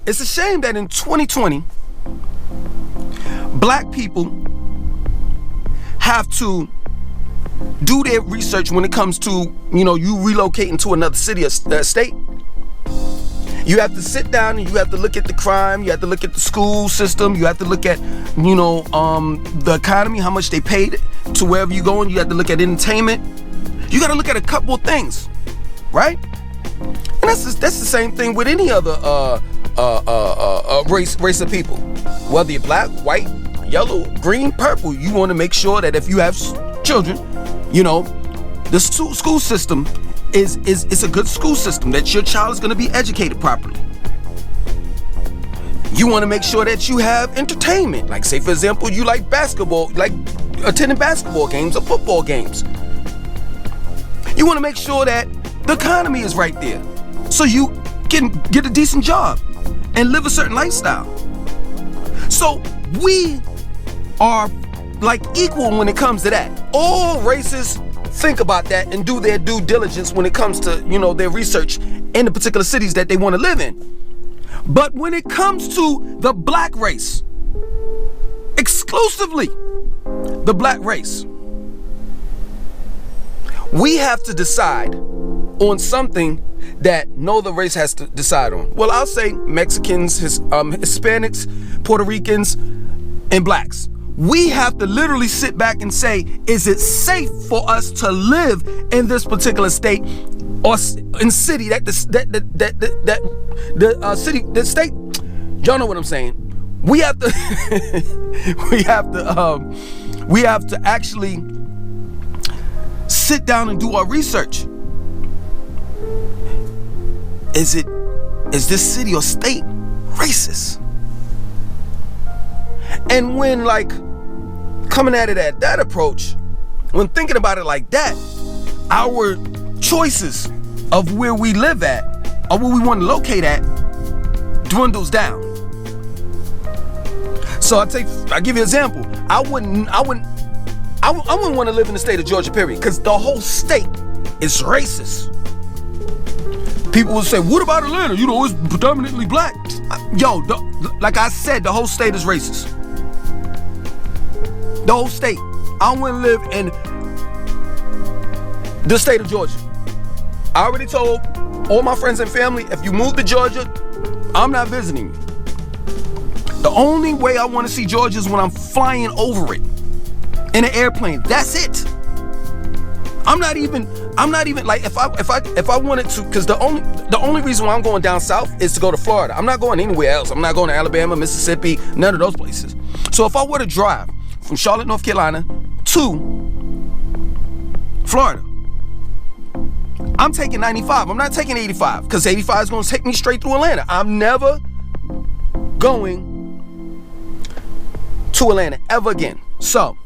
it's a shame that in 2020, black people have to do their research when it comes to, you relocating to another city or state. You have to sit down and you have to look at the crime, you have to look at the school system, you have to look at, the economy, how much they paid to wherever you're going, you have to look at entertainment. You got to look at a couple of things, right? And that's the same thing with any other race of people. Whether you're black, white, yellow, green, purple, you want to make sure that if you have children, the school system is a good school system, that your child is going to be educated properly. You want to make sure that you have entertainment. Like, say, for example, you like basketball, like attending basketball games or football games. You want to make sure that the economy is right there, so you can get a decent job and live a certain lifestyle. So we are like equal when it comes to that. All races think about that and do their due diligence when it comes to, their research in the particular cities that they want to live in. But when it comes to the black race, exclusively the black race, we have to decide on something that no other race has to decide on. Well, I'll say Mexicans, Hispanics, Puerto Ricans, and blacks. We have to literally sit back and say, is it safe for us to live in this particular state or in city the state? Y'all know what I'm saying. We have to we have to actually sit down and do our research. Is this city or state racist? And when coming at it at that approach, when thinking about it like that, our choices of where we live at or where we want to locate at dwindles down. So I'll give you an example. I wouldn't want to live in the state of Georgia, period, because the whole state is racist. People will say, what about Atlanta? It's predominantly black. Like I said, the whole state is racist. The whole state. I want to live in the state of Georgia. I already told all my friends and family, if you move to Georgia, I'm not visiting you. The only way I want to see Georgia is when I'm flying over it in an airplane. That's it. I'm not even like, if I wanted to, because the only reason why I'm going down south is to go to Florida. I'm not going anywhere else. I'm not going to Alabama, Mississippi, none of those places. So if I were to drive from Charlotte, North Carolina to Florida, I'm taking 95. I'm not taking 85, because 85 is going to take me straight through Atlanta. I'm never going to Atlanta ever again. So,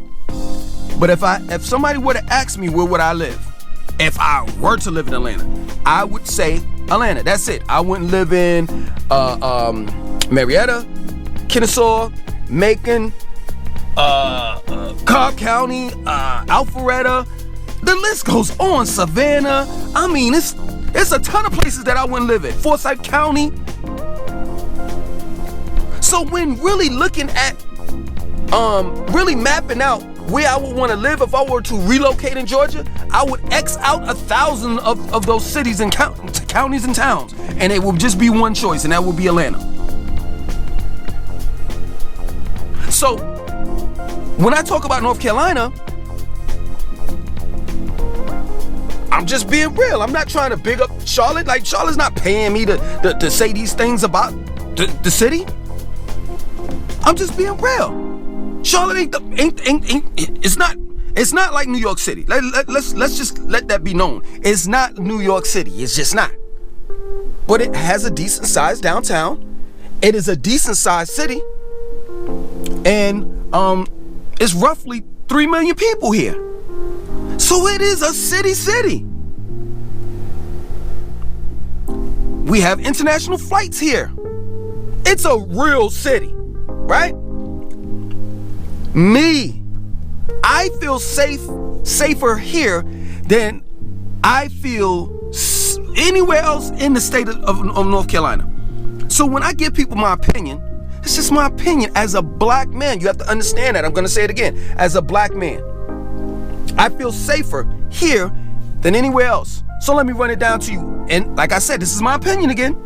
but if somebody were to ask me where would I live, if I were to live in Atlanta, I would say Atlanta. That's it. I wouldn't live in Marietta, Kennesaw, Macon, Cobb County, Alpharetta. The list goes on. Savannah. I mean, it's a ton of places that I wouldn't live in. Forsyth County. So when really looking at, really mapping out where I would want to live if I were to relocate in Georgia, I would X out 1,000 of those cities and counties and towns, and it would just be one choice, and that would be Atlanta. So when I talk about North Carolina, I'm just being real. I'm not trying to big up Charlotte. Like, Charlotte's not paying me to say these things about the city. I'm just being real. Charlotte it's not like New York City. Let's just let that be known. It's not New York City. It's just not. But it has a decent sized downtown. It is a decent sized city. And it's roughly 3 million people here. So it is a city. We have international flights here. It's a real city, right? I feel safer here than I feel anywhere else in the state of North Carolina. So when I give people my opinion, it's just my opinion as a black man. You have to understand that. I'm going to say it again. As a black man, I feel safer here than anywhere else. So let me run it down to you. And like I said, this is my opinion again.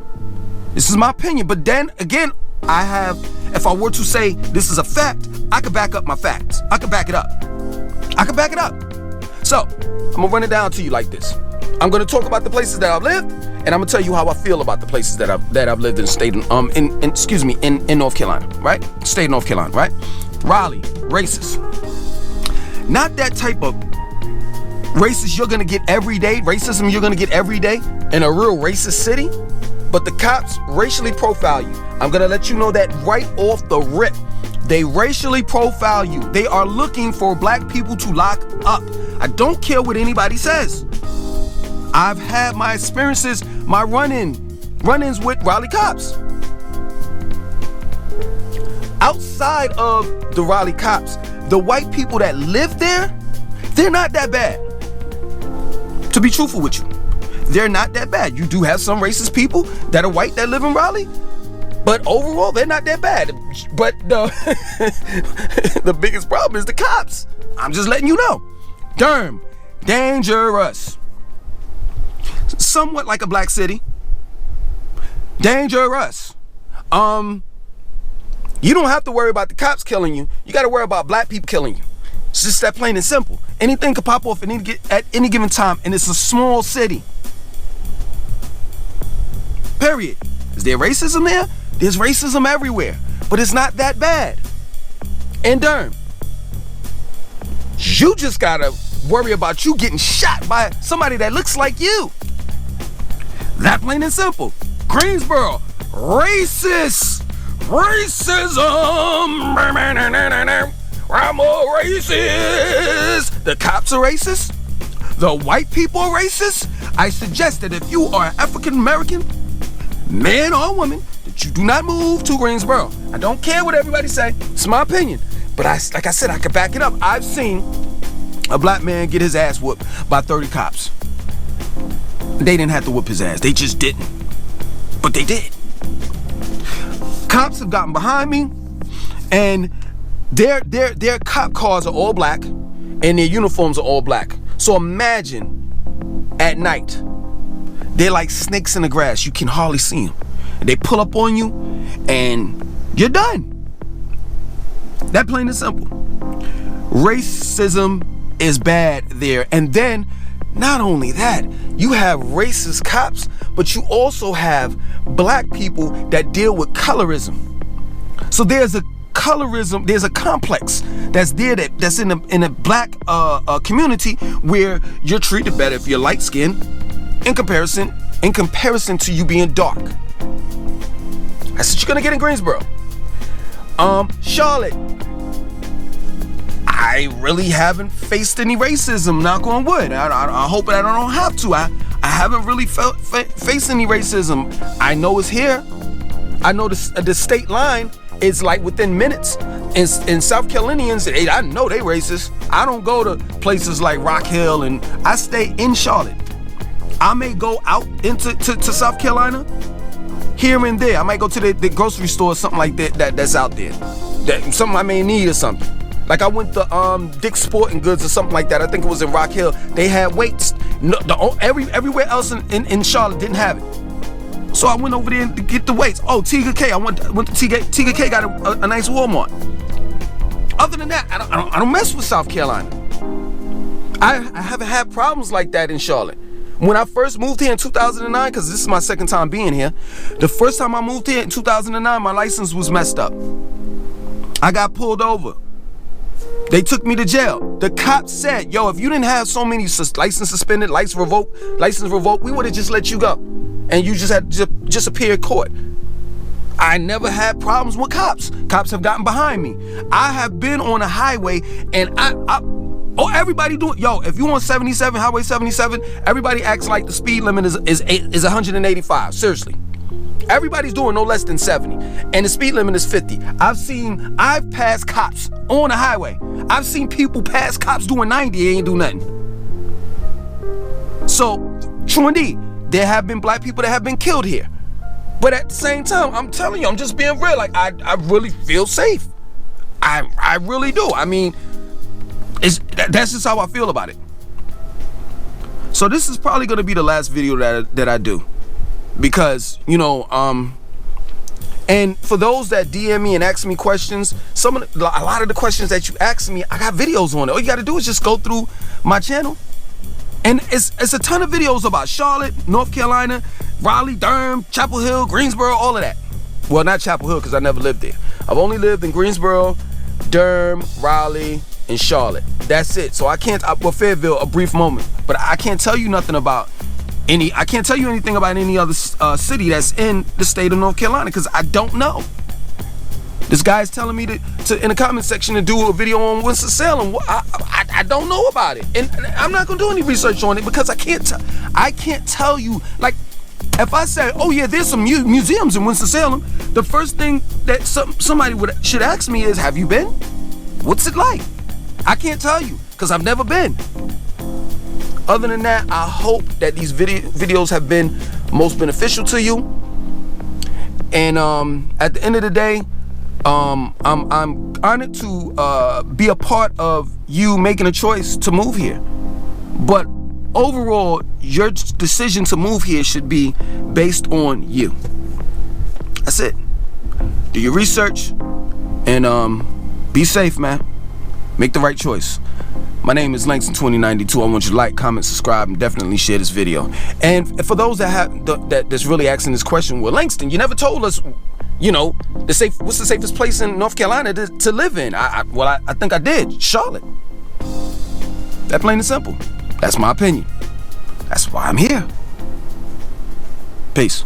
This is my opinion. But then again, if I were to say this is a fact, I could back up my facts. I could back it up. So I'm going to run it down to you like this. I'm going to talk about the places that I've lived, and I'm going to tell you how I feel about the places that I've lived in state in North Carolina, right? State of North Carolina, right? Raleigh, racist. Not that type of racist you're gonna get every day, racism you're gonna get every day in a real racist city, but the cops racially profile you. I'm gonna let you know that right off the rip. They racially profile you. They are looking for black people to lock up. I don't care what anybody says. I've had my experiences, my run-ins with Raleigh cops. Outside of the Raleigh cops, the white people that live there, they're not that bad. To be truthful with you, they're not that bad. You do have some racist people that are white that live in Raleigh, but overall, they're not that bad. But the biggest problem is the cops. I'm just letting you know. Durham, dangerous. Somewhat like a black city. Dangerous. You don't have to worry about the cops killing you. You got to worry about black people killing you. It's just that plain and simple. Anything could pop off at any given time, and it's a small city. Period. Is there racism there? There's racism everywhere, but it's not that bad. In Durham, you just gotta worry about you getting shot by somebody that looks like you. That plain and simple. Greensboro, racist. Racism. I'm a racist. The cops are racist. The white people are racist. I suggest that if you are African American, man or woman, that you do not move to Greensboro. I don't care what everybody say. It's my opinion. But like I said, I can back it up. I've seen a black man get his ass whooped by 30 cops. They didn't have to whoop his ass. They just didn't. But they did. Cops have gotten behind me, and their cop cars are all black, and their uniforms are all black. So imagine at night, they're like snakes in the grass. You can hardly see them. They pull up on you, and you're done. That plain and simple. Racism is bad there. And then, not only that, you have racist cops, but you also have black people that deal with colorism. So there's a colorism, there's a complex that's there that's in a black community where you're treated better if you're light skinned in comparison to you being dark. That's what you're gonna get in Greensboro. Charlotte, I really haven't faced any racism, knock on wood. I hope that I don't have to. I haven't really faced any racism. I know it's here. I know the state line is like within minutes. In South Carolinians, I know they racist. I don't go to places like Rock Hill, and I stay in Charlotte. I may go out to South Carolina here and there. I might go to the grocery store or something like that's out there. Something I may need or something. Like I went to Dick's Sporting Goods or something like that. I think it was in Rock Hill. They had weights. No, everywhere else in Charlotte didn't have it. So I went over there to get the weights. Oh, Tiga K. I went to Tiga K. Got a nice Walmart. Other than that, I don't mess with South Carolina. I haven't had problems like that in Charlotte. When I first moved here in 2009, because this is my second time being here, the first time I moved here in 2009, my license was messed up. I got pulled over. They took me to jail. The cops said, yo, if you didn't have so many license suspended, license revoked, we would have just let you go. And you just had to just appear in court. I never had problems with cops. Cops have gotten behind me. I have been on a highway and everybody doing, yo, if you on 77, Highway 77, everybody acts like the speed limit is 185. Seriously. Everybody's doing no less than 70, and the speed limit is 50. I've passed cops on the highway. I've seen people pass cops doing 90, they ain't do nothing. So, true indeed, there have been black people that have been killed here. But at the same time, I'm telling you, I'm just being real. Like, I really feel safe. I really do. I mean, that's just how I feel about it. So this is probably going to be the last video that I do, because, you know, and for those that DM me and ask me questions, a lot of the questions that you ask me, I got videos on it. All you got to do is just go through my channel, and it's a ton of videos about Charlotte, North Carolina, Raleigh, Durham, Chapel Hill, Greensboro, all of that. Well, not Chapel Hill, because I never lived there. I've only lived in Greensboro, Durham, Raleigh, and Charlotte. That's it. So I can't, well, Fayetteville, a brief moment, but I can't tell you nothing about I can't tell you anything about any other city that's in the state of North Carolina, because I don't know. This guy's telling me to in the comment section to do a video on Winston-Salem. I don't know about it, and I'm not gonna do any research on it, because I can't tell you. Like, if I say, oh yeah, there's some museums in Winston-Salem, the first thing that somebody should ask me is, have you been? What's it like? I can't tell you, because I've never been. Other than that, I hope that these videos have been most beneficial to you. And at the end of the day, I'm honored to be a part of you making a choice to move here. But overall, your decision to move here should be based on you. That's it. Do your research and be safe, man. Make the right choice. My name is Langston2092. I want you to like, comment, subscribe, and definitely share this video. And for those that's really asking this question, well, Langston, you never told us, you know, what's the safest place in North Carolina to live in? Well, I think I did. Charlotte. That plain and simple. That's my opinion. That's why I'm here. Peace.